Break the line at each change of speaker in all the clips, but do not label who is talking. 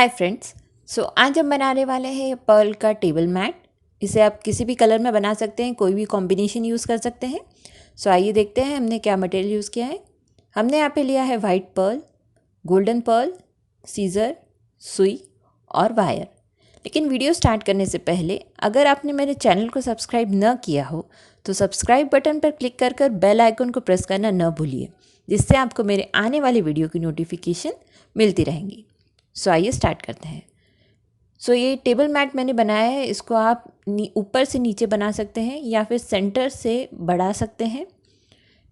Hi friends. आज हम बनाने वाले हैं पर्ल का टेबल मैट। इसे आप किसी भी कलर में बना सकते हैं, कोई भी कॉम्बिनेशन यूज़ कर सकते हैं। आइए देखते हैं हमने क्या मटेरियल यूज़ किया है। हमने यहाँ पे लिया है white pearl, golden pearl, scissor, सुई और वायर। लेकिन वीडियो स्टार्ट करने से पहले अगर आपने मेरे चैनल को सब्सक्राइब न किया हो तो सब्सक्राइब बटन पर क्लिक कर बेल आइकन को प्रेस करना न भूलिए, जिससे आपको मेरे आने वाले वीडियो की नोटिफिकेशन मिलती रहेंगी। आइए स्टार्ट करते हैं। ये टेबल मैट मैंने बनाया है। इसको आप ऊपर से नीचे बना सकते हैं या फिर सेंटर से बढ़ा सकते हैं,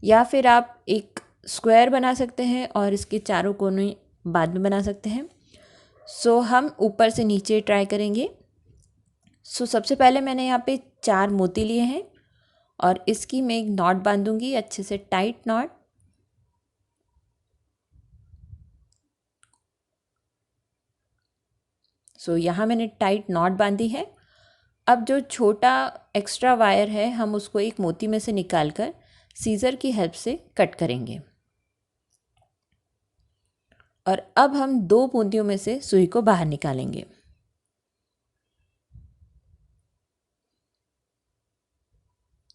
या फिर आप एक स्क्वायर बना सकते हैं और इसके चारों कोने बाद में बना सकते हैं। हम ऊपर से नीचे ट्राई करेंगे। सबसे पहले मैंने यहाँ पे 4 मोती लिए हैं और इसकी मैं एक नॉट बांधूंगी, अच्छे से टाइट नॉट। यहाँ मैंने टाइट नॉट बांधी है। अब जो छोटा एक्स्ट्रा वायर है हम उसको एक मोती में से निकालकर सीज़र की हेल्प से कट करेंगे। और अब हम 2 मोतियों में से सुई को बाहर निकालेंगे।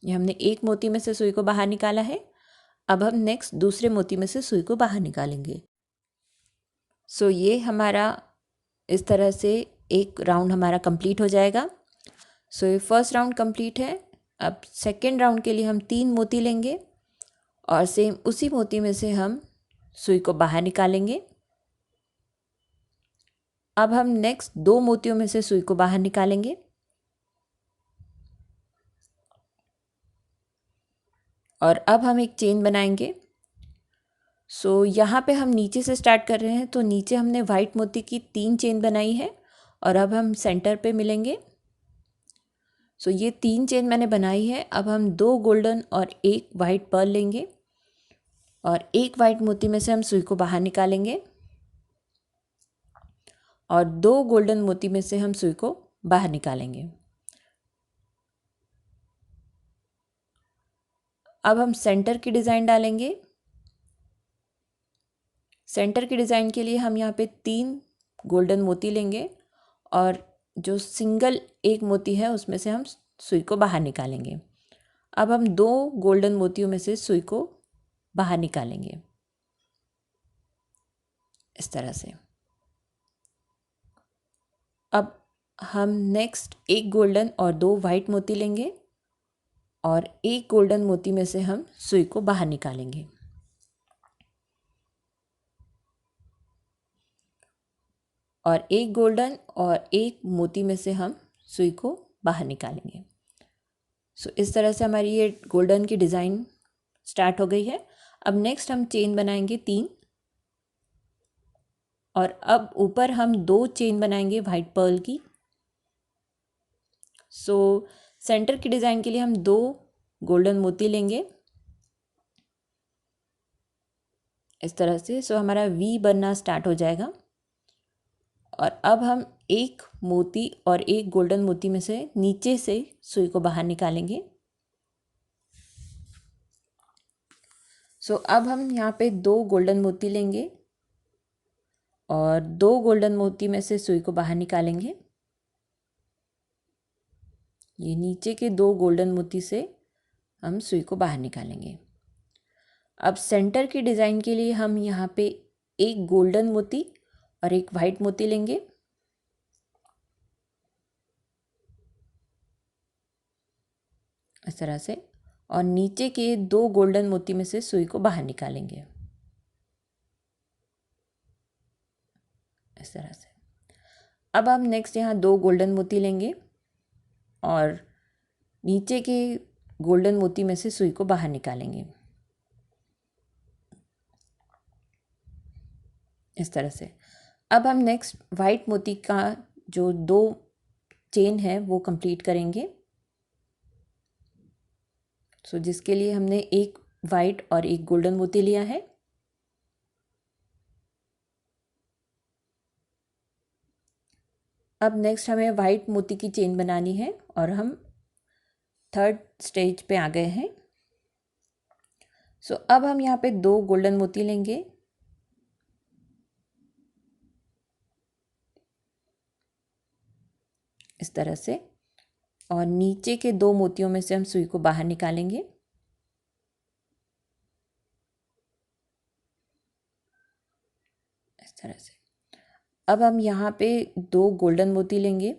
ये हमने एक मोती में से सुई को बाहर निकाला है। अब हम नेक्स्ट दूसरे मोती में से सुई को बाहर निकालेंगे। ये हमारा इस तरह से एक राउंड हमारा कंप्लीट हो जाएगा। ये फर्स्ट राउंड कंप्लीट है। अब सेकेंड राउंड के लिए हम 3 मोती लेंगे और सेम उसी मोती में से हम सुई को बाहर निकालेंगे। अब हम नेक्स्ट 2 मोतियों में से सुई को बाहर निकालेंगे और अब हम एक चेन बनाएंगे। यहाँ पे हम नीचे से स्टार्ट कर रहे हैं, तो नीचे हमने वाइट मोती की 3 चेन बनाई है और अब हम सेंटर पे मिलेंगे। ये 3 चेन मैंने बनाई है। अब हम 2 गोल्डन और 1 वाइट पर्ल लेंगे और एक वाइट मोती में से हम सुई को बाहर निकालेंगे और 2 गोल्डन मोती में से हम सुई को बाहर निकालेंगे। अब हम सेंटर की डिज़ाइन डालेंगे। सेंटर की डिज़ाइन के लिए हम यहाँ पे 3 गोल्डन मोती लेंगे और जो सिंगल एक मोती है उसमें से हम सुई को बाहर निकालेंगे। अब हम 2 गोल्डन मोतियों में से सुई को बाहर निकालेंगे इस तरह से। अब हम नेक्स्ट एक गोल्डन और 2 वाइट मोती लेंगे और एक गोल्डन मोती में से हम सुई को बाहर निकालेंगे। और एक गोल्डन और एक मोती में से हम सुई को बाहर निकालेंगे। इस तरह से हमारी ये गोल्डन की डिज़ाइन स्टार्ट हो गई है। अब नेक्स्ट हम चेन बनाएंगे 3 और अब ऊपर हम 2 चेन बनाएंगे वाइट पर्ल की। सेंटर की डिज़ाइन के लिए हम 2 गोल्डन मोती लेंगे इस तरह से। हमारा वी बनना स्टार्ट हो जाएगा और अब हम एक मोती और एक गोल्डन मोती में से नीचे से सुई को बाहर निकालेंगे। अब हम यहाँ पे 2 गोल्डन मोती लेंगे और 2 गोल्डन मोती में से सुई को बाहर निकालेंगे। ये नीचे के 2 गोल्डन मोती से हम सुई को बाहर निकालेंगे। अब सेंटर की डिज़ाइन के लिए हम यहाँ पे एक गोल्डन मोती और एक वाइट मोती लेंगे इस तरह से और नीचे के 2 गोल्डन मोती में से सुई को बाहर निकालेंगे इस तरह से। अब हम नेक्स्ट यहाँ 2 गोल्डन मोती लेंगे और नीचे के गोल्डन मोती में से सुई को बाहर निकालेंगे इस तरह से। अब हम नेक्स्ट वाइट मोती का जो 2 चेन है वो कंप्लीट करेंगे। जिसके लिए हमने एक वाइट और एक गोल्डन मोती लिया है। अब नेक्स्ट हमें वाइट मोती की चेन बनानी है और हम 3rd स्टेज पे आ गए हैं। अब हम यहाँ पे 2 गोल्डन मोती लेंगे इस तरह से, और नीचे के 2 मोतियों में से हम सुई को बाहर निकालेंगे। इस तरह से। अब हम यहाँ पे 2 गोल्डन मोती लेंगे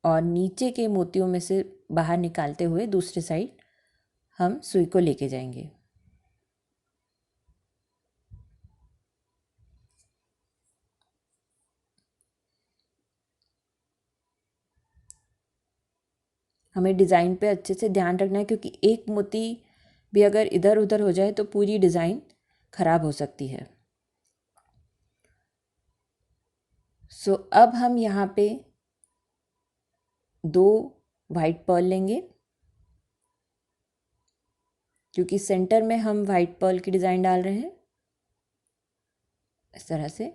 और नीचे के मोतियों में से बाहर निकालते हुए दूसरे साइड हम सुई को लेके जाएंगे। हमें डिज़ाइन पे अच्छे से ध्यान रखना है, क्योंकि एक मोती भी अगर इधर उधर हो जाए तो पूरी डिज़ाइन खराब हो सकती है। सो अब हम यहाँ पे 2 वाइट पर्ल लेंगे, क्योंकि सेंटर में हम वाइट पर्ल की डिज़ाइन डाल रहे हैं, इस तरह से।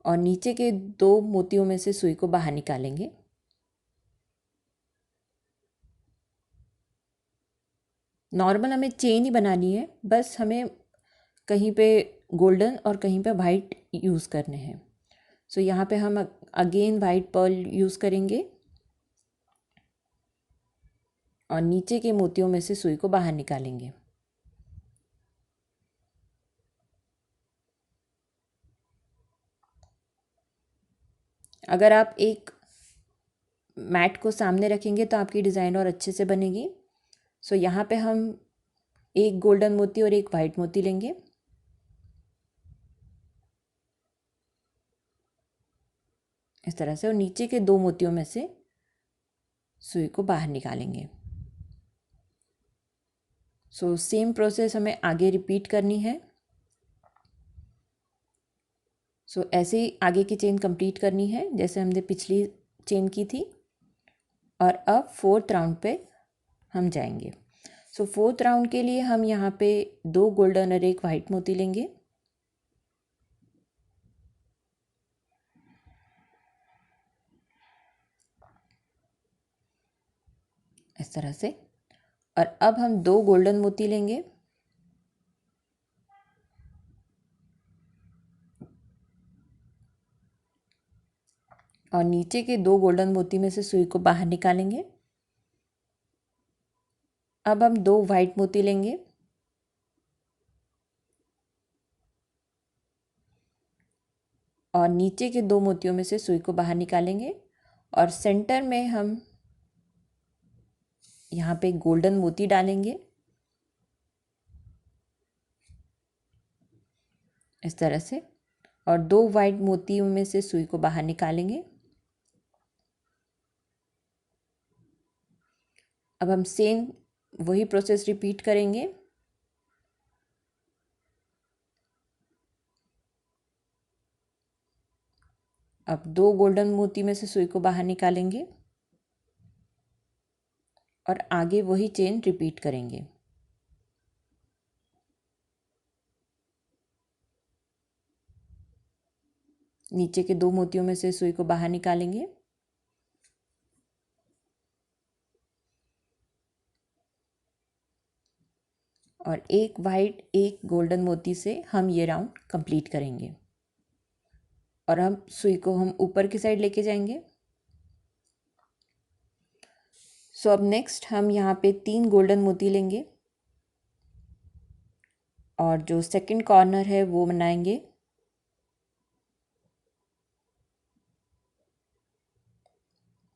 और नीचे के 2 मोतियों में से सुई को बाहर निकालेंगे। नॉर्मल हमें चेन ही बनानी है, बस हमें कहीं पे गोल्डन और कहीं पे वाइट यूज़ करने हैं। सो यहाँ पे हम अगेन वाइट पर्ल यूज़ करेंगे और नीचे के मोतियों में से सुई को बाहर निकालेंगे। अगर आप एक मैट को सामने रखेंगे तो आपकी डिज़ाइन और अच्छे से बनेगी। सो यहाँ पे हम एक गोल्डन मोती और एक वाइट मोती लेंगे, इस तरह से, और नीचे के 2 मोतियों में से सुई को बाहर निकालेंगे। सो सेम प्रोसेस हमें आगे रिपीट करनी है। सो ऐसे ही आगे की चेन कंप्लीट करनी है जैसे हमने पिछली चेन की थी। और अब 4th राउंड पे हम जाएंगे। सो 4th राउंड के लिए हम यहाँ पे 2 गोल्डन और एक वाइट मोती लेंगे, इस तरह से। और अब हम 2 गोल्डन मोती लेंगे और नीचे के 2 गोल्डन मोती में से सुई को बाहर निकालेंगे। अब हम 2 वाइट मोती लेंगे और नीचे के 2 मोतियों में से सुई को बाहर निकालेंगे और सेंटर में हम यहाँ पे गोल्डन मोती डालेंगे, इस तरह से। और 2 वाइट मोतियों में से सुई को बाहर निकालेंगे। अब हम सेम वही प्रोसेस रिपीट करेंगे। अब 2 गोल्डन मोती में से सुई को बाहर निकालेंगे और आगे वही चेन रिपीट करेंगे। नीचे के 2 मोतियों में से सुई को बाहर निकालेंगे और एक वाइट एक गोल्डन मोती से हम ये राउंड कंप्लीट करेंगे। और हम सुई को हम ऊपर की साइड लेके जाएंगे। सो अब नेक्स्ट हम यहाँ पे 3 गोल्डन मोती लेंगे और जो सेकंड कॉर्नर है वो बनाएंगे।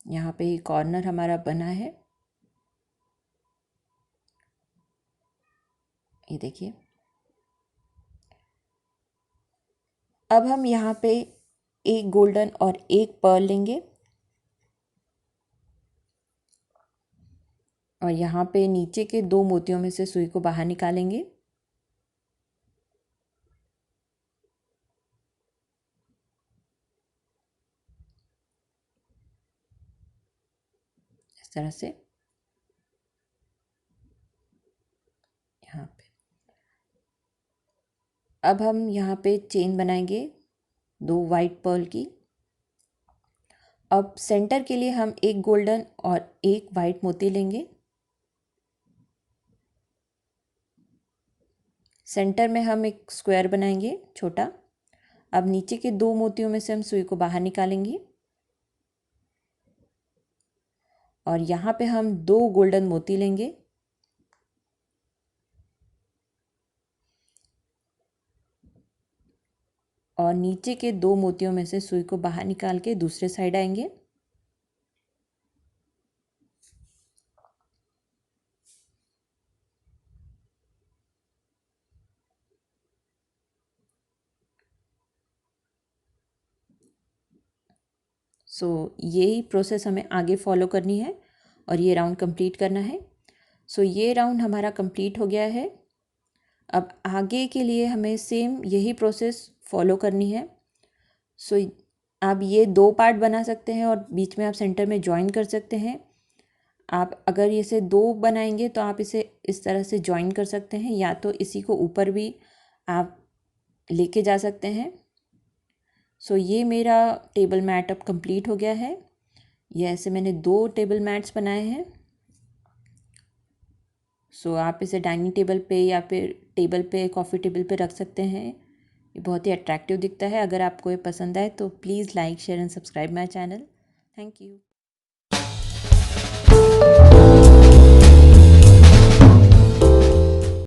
यहाँ पे कॉर्नर हमारा बना है, ये देखिए। अब हम यहाँ पे एक गोल्डन और एक पर्ल लेंगे और यहाँ पे नीचे के 2 मोतियों में से सुई को बाहर निकालेंगे। इस तरह से यहाँ पे। अब हम यहाँ पे चेन बनाएंगे 2 वाइट पर्ल की। अब सेंटर के लिए हम एक गोल्डन और एक वाइट मोती लेंगे सेंटर में हम एक स्क्वायर बनाएंगे छोटा। अब नीचे के 2 मोतियों में से हम सुई को बाहर निकालेंगे और यहाँ पे हम 2 गोल्डन मोती लेंगे और नीचे के 2 मोतियों में से सुई को बाहर निकाल के दूसरे साइड आएंगे। यही प्रोसेस हमें आगे फॉलो करनी है और ये राउंड कंप्लीट करना है। ये राउंड हमारा कंप्लीट हो गया है। अब आगे के लिए हमें सेम यही प्रोसेस फॉलो करनी है। आप ये 2 पार्ट बना सकते हैं और बीच में आप सेंटर में जॉइन कर सकते हैं। आप अगर इसे 2 बनाएंगे तो आप इसे इस तरह से जॉइन कर सकते हैं, या तो इसी को ऊपर भी आप लेके जा सकते हैं। ये मेरा टेबल मैट अब कंप्लीट हो गया है। ये ऐसे मैंने 2 टेबल मैट्स बनाए हैं। आप इसे डाइनिंग टेबल पे या फिर टेबल पे, कॉफ़ी टेबल पे रख सकते हैं। ये बहुत ही अट्रैक्टिव दिखता है। अगर आपको ये पसंद आए तो please like, share and subscribe my channel. Thank you.